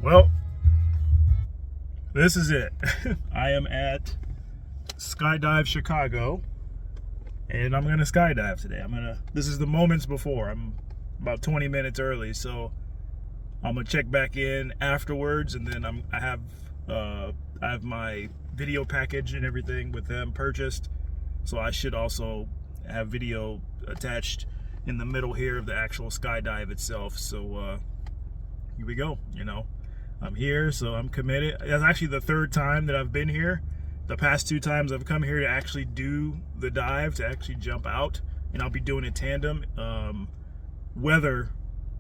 Well, this is it. I am at Skydive Chicago, and I'm gonna skydive today. This is the moments before. I'm about 20 minutes early, so I'm gonna check back in afterwards, and then I have my video package and everything with them purchased, so I should also have video attached in the middle here of the actual skydive itself. So here we go. I'm here, so I'm committed. That's actually the third time that I've been here. The past two times I've come here to actually do the dive, to actually jump out, and I'll be doing it tandem. Weather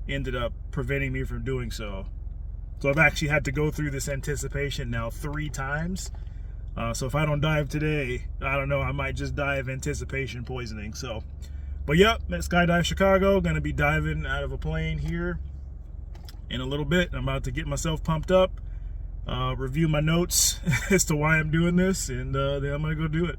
ended up preventing me from doing so. So I've actually had to go through this anticipation now 3 times. So if I don't dive today, I don't know, I might just die of anticipation poisoning. But yep, at Skydive Chicago, gonna be diving out of a plane here in a little bit. I'm about to get myself pumped up, review my notes as to why I'm doing this, and then I'm gonna go do it.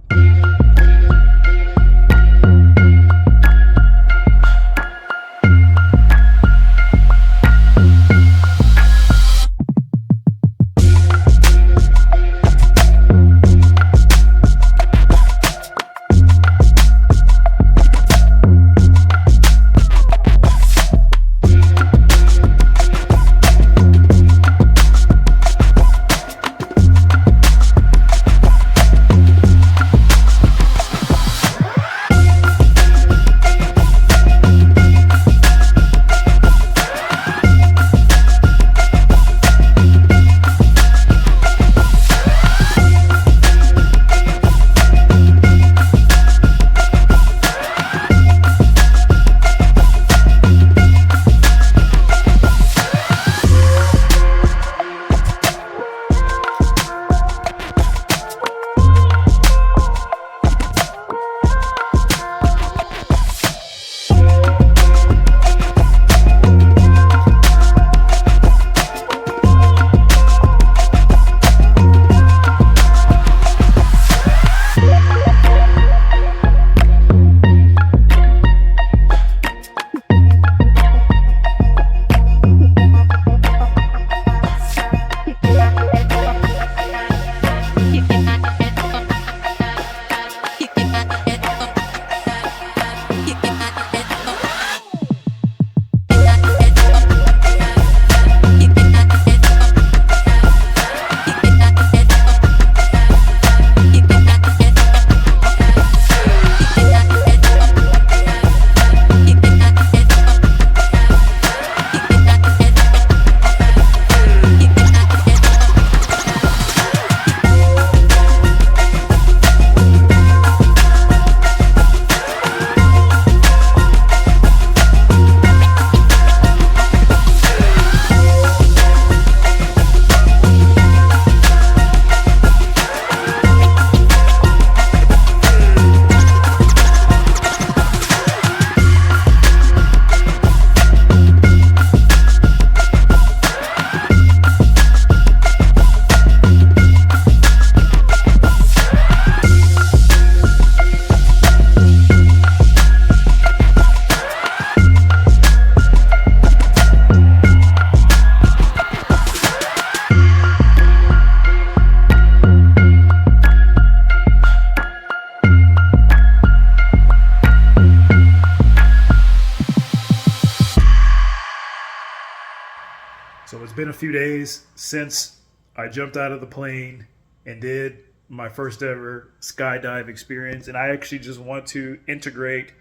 So it's been a few days since I jumped out of the plane and did my first ever skydive experience. And I actually just want to integrate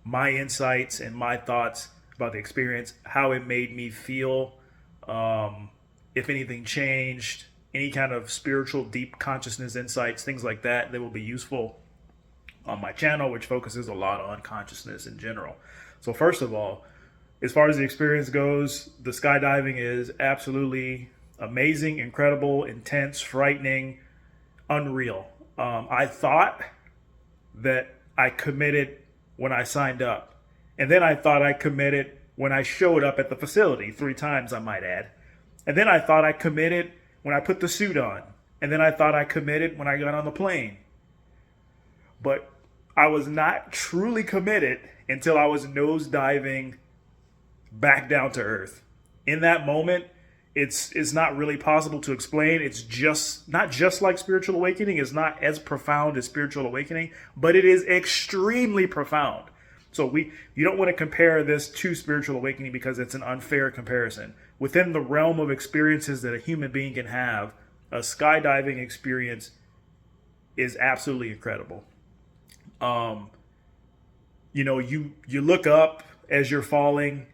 my insights and my thoughts about the experience, how it made me feel, if anything changed, any kind of spiritual, deep consciousness insights, things like that will be useful on my channel, which focuses a lot on consciousness in general. So first of all, as far as the experience goes, the skydiving is absolutely amazing, incredible, intense, frightening, unreal. I thought that I committed when I signed up. And then I thought I committed when I showed up at the facility 3 times, I might add. And then I thought I committed when I put the suit on. And then I thought I committed when I got on the plane. But I was not truly committed until I was nose diving back down to earth. In that moment, it's not really possible to explain. It's just not just like spiritual awakening. It's not as profound as spiritual awakening, but it is extremely profound. So you don't want to compare this to spiritual awakening because it's an unfair comparison. Within the realm of experiences that a human being can have, a skydiving experience is absolutely incredible. You look up as you're falling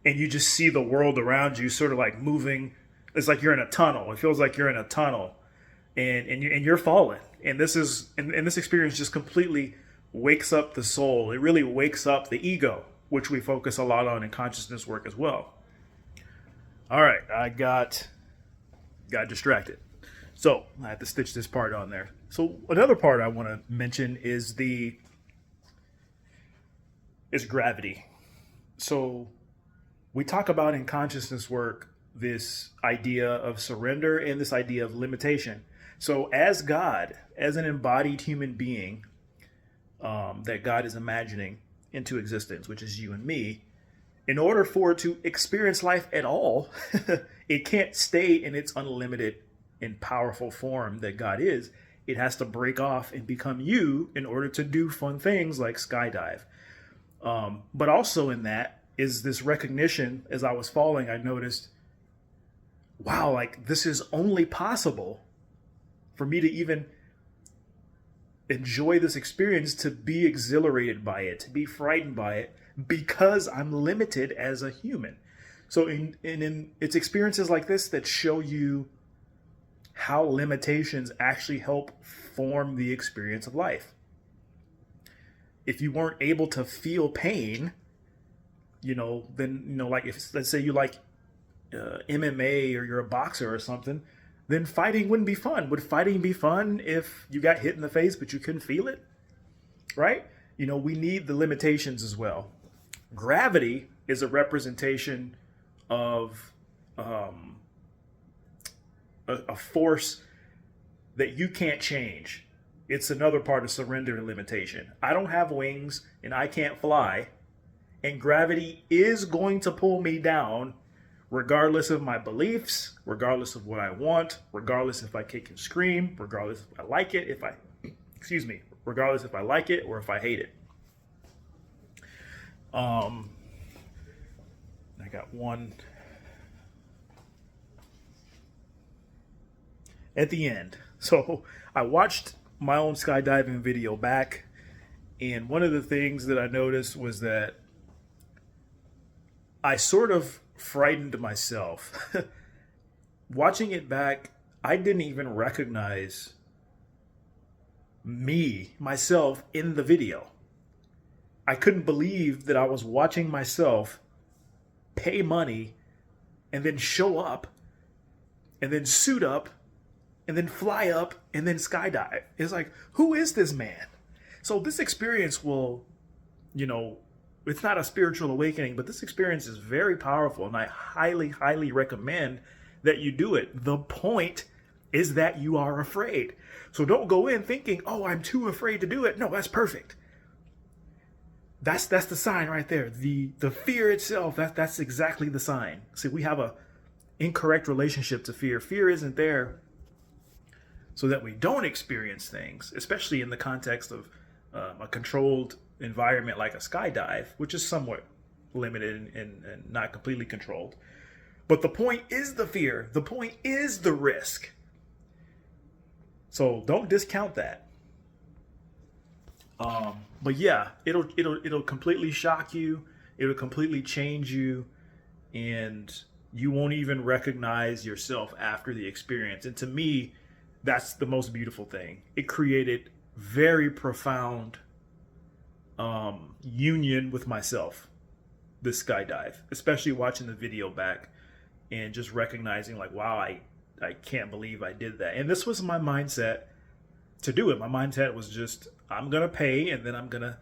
and you just see the world around you sort of like moving. It's like you're in a tunnel. It feels like you're in a tunnel and you're falling. And this experience just completely wakes up the soul. It really wakes up the ego, which we focus a lot on in consciousness work as well. All right, I got distracted. So I have to stitch this part on there. So another part I want to mention is gravity. So we talk about in consciousness work this idea of surrender and this idea of limitation. So as God, as an embodied human being that God is imagining into existence, which is you and me, in order for it to experience life at all, it can't stay in its unlimited and powerful form that God is. It has to break off and become you in order to do fun things like skydive. But also in that is this recognition. As I was falling, I noticed, wow, like this is only possible for me to even enjoy this experience, to be exhilarated by it, to be frightened by it, because I'm limited as a human. So in it's experiences like this that show you how limitations actually help form the experience of life. If you weren't able to feel pain, then, like if, let's say you like MMA or you're a boxer or something, then fighting wouldn't be fun. Would fighting be fun if you got hit in the face but you couldn't feel it? Right? We need the limitations as well. Gravity is a representation of a force that you can't change. It's another part of surrender and limitation. I don't have wings and I can't fly, and gravity is going to pull me down regardless of my beliefs, regardless of what I want, regardless if I kick and scream, regardless if I like it, regardless if I like it or if I hate it. I got one at the end. So I watched my own skydiving video back, and one of the things that I noticed was that I sort of frightened myself. Watching it back, I didn't even recognize myself in the video. I couldn't believe that I was watching myself pay money and then show up and then suit up and then fly up and then skydive. It's like, who is this man? So this experience will, it's not a spiritual awakening, but this experience is very powerful, and I highly, highly recommend that you do it. The point is that you are afraid. So don't go in thinking, oh, I'm too afraid to do it. No, that's perfect. That's the sign right there. The fear itself, that's exactly the sign. See, we have a incorrect relationship to fear. Fear isn't there so that we don't experience things, especially in the context of a controlled environment like a skydive, which is somewhat limited and not completely controlled. But the point is the fear. The point is the risk. So don't discount that. But yeah, it'll completely shock you. It'll completely change you, and you won't even recognize yourself after the experience. And to me, that's the most beautiful thing. It created very profound union with myself, this skydive, especially watching the video back and just recognizing like, wow, I can't believe I did that. And this was my mindset to do it. My mindset was just, I'm going to pay, and then I'm going to,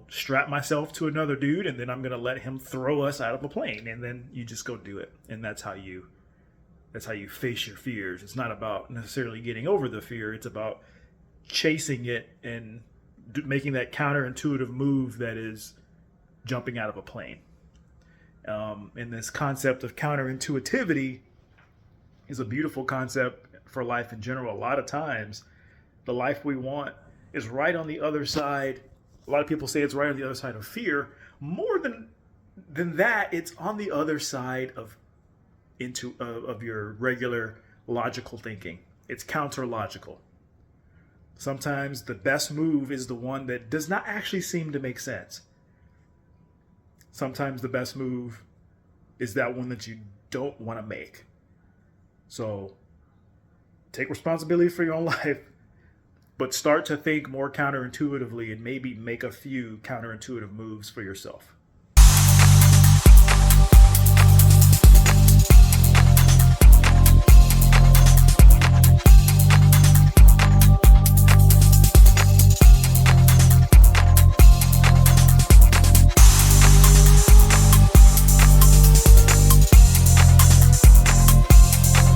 strap myself to another dude, and then I'm going to let him throw us out of a plane. And then you just go do it. And that's how you face your fears. It's not about necessarily getting over the fear. It's about chasing it and making that counterintuitive move that is jumping out of a plane. And this concept of counterintuitivity is a beautiful concept for life in general. A lot of times, the life we want is right on the other side. A lot of people say it's right on the other side of fear. More than that, it's on the other side of your regular logical thinking. It's counter logical. Sometimes the best move is the one that does not actually seem to make sense. Sometimes the best move is that one that you don't want to make. So take responsibility for your own life, but start to think more counterintuitively and maybe make a few counterintuitive moves for yourself.